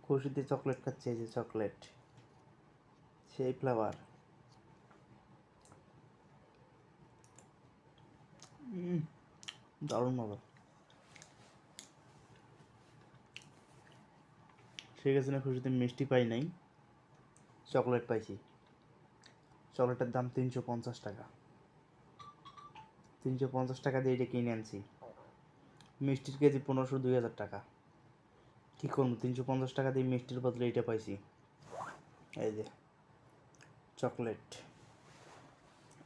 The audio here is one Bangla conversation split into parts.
খুশিতে চকলেট খাচ্ছে, এই যে চকলেট, সেই ফ্লেভার। দারুণ মজা। সে গেছে না খুশিতে মিষ্টি পাই নাই, চকলেট পাইছি। চকলেটের দাম 350 টাকা। 350 টাকা দিয়ে এটা কিনে আনছি। মিষ্টির কেজি 1500-2000 টাকা। কী করবো, 350 টাকা দিয়ে মিষ্টির বদলে এটা পাইছি। এই যে চকলেট,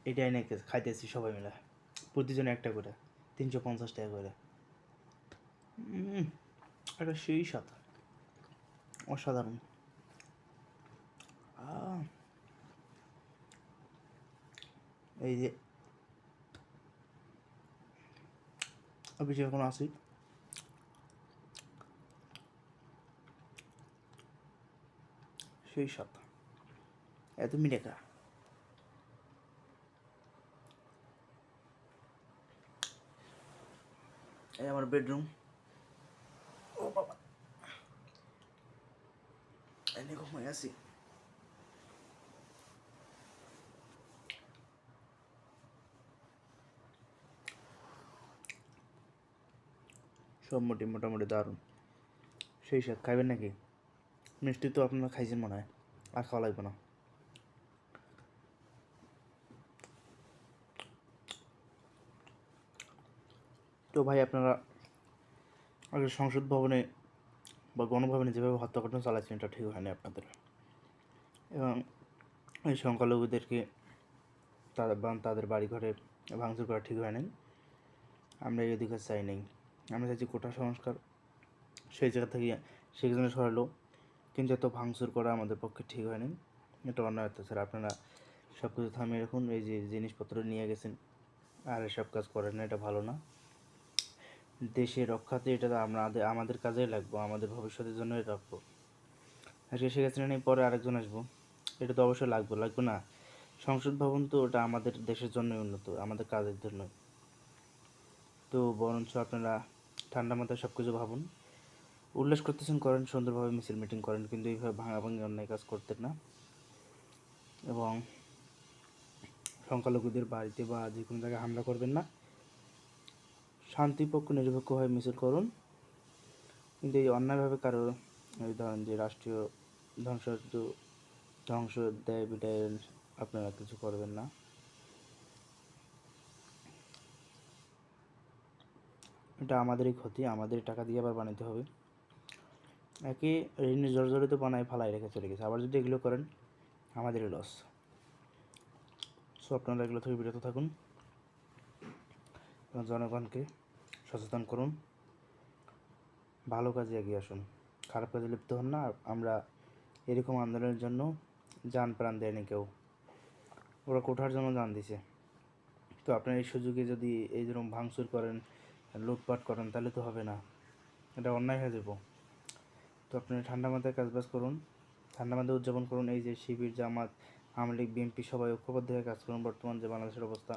এটাই নাকি খাইতেছি সবাই মিলে, প্রতিজনে একটা করে, 350 টাকা করে। এটা সেই স্বাদ, অসাধারণ। এই যে অফিসে এখন আসি, সেই স্বাদ, এত মিঠা। এই আমার বেডরুম। ও বাবা, এনে ঘুমাই আছি। সব মোটামুটি দারুণ, সেই স্বাদ। খাইবেন নাকি? মিষ্টি তো আপনারা খাইছেন মনে হয়, আর খাওয়া লাগবে না। তো ভাই, আপনারা আগে সংসদ ভবনে বা গণভবনে যেভাবে হত্যাকাণ্ড চালাচ্ছেন, এটা ঠিক হয়নি আপনাদের। এবং এই সংখ্যালঘুদেরকে তাদের বাড়িঘরে ভাঙচুর করা ঠিক হয় নাই। আমরা এই অধিকার চাই নাই। আমরা চাইছি কোটা সংস্কার, সেই জায়গা থেকে সেখানে সরালো। কিন্তু এত ভাঙচুর করা আমাদের পক্ষে ঠিক হয় নাই, এটা অন্যায় অত্যাচার। আপনারা সব কিছু থামিয়ে রাখুন। এই যে জিনিসপত্র নিয়ে গেছেন আর এসব কাজ করেন না, এটা ভালো না। দেশের রক্ষাতে এটা আমাদের কাজেই লাগবো, আমাদের ভবিষ্যতের জন্যই রাখবো। আজকে শেখ হাসিনা নেই, পরে আরেকজন আসবো, এটা তো অবশ্যই লাগবে না। সংসদ ভবন তো ওটা আমাদের দেশের জন্যই উন্নত, আমাদের কাজের জন্য। তো বরঞ্চ আপনারা ঠান্ডা মাথায় সব কিছু ভাবুন। উল্লাস করতেছেন, করেন, সুন্দরভাবে মিছিল মিটিং করেন, কিন্তু এইভাবে ভাঙাভাঙি অন্যায় কাজ করতেন না। এবং সংখ্যালঘুদের বাড়িতে বা যে কোনো জায়গায় হামলা করবেন না। শান্তিপক্ষ নিরপেক্ষভাবে মিছিল করুন, কিন্তু এই অন্যায়ভাবে কারো এই ধরেন যে রাষ্ট্রীয় ধ্বংস দেয় বিদায় আপনারা কিছু করবেন না। এটা আমাদেরই ক্ষতি, আমাদেরই টাকা দিয়ে আবার বানাতে হবে। একে ঋণে জর্জরিত বানায় ফালাই রেখে চলে গেছে, আবার যদি এগুলো করেন আমাদেরই লস। সো আপনারা এগুলো থেকে বিরত থাকুন এবং জনগণকে সচেতন করুন, ভালো কাজে এগিয়ে আসুন, খারাপ কাজে লিপ্ত হন না। আমরা এরকম আন্দোলনের জন্য জান প্রাণ দেয়নি কেউ, ওরা কোঠার জন্য জান দিছে। তো আপনার এই সুযোগে যদি এই যেরকম ভাঙচুর করেন, লুটপাট করেন, তাহলে তো হবে না, এটা অন্যায় হয়ে যাব। তো আপনারা ঠান্ডা মাথায় কাজবাজ করুন, ঠান্ডা মাথায় উদযাপন করুন। এই যে শিবির, জামাত, আওয়ামী লীগ, বিএনপি সবাই ঐক্যবদ্ধ হয়ে কাজ করুন। বর্তমান যে বাংলাদেশের অবস্থা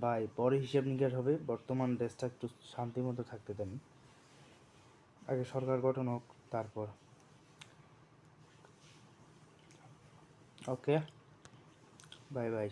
ভাই, পরে হিসাব নিকাশ হবে, বর্তমান দেশটা একটু শান্তির মতো থাকতে দেন। আগে সরকার গঠন হোক, তারপর। ওকে, বাই বাই।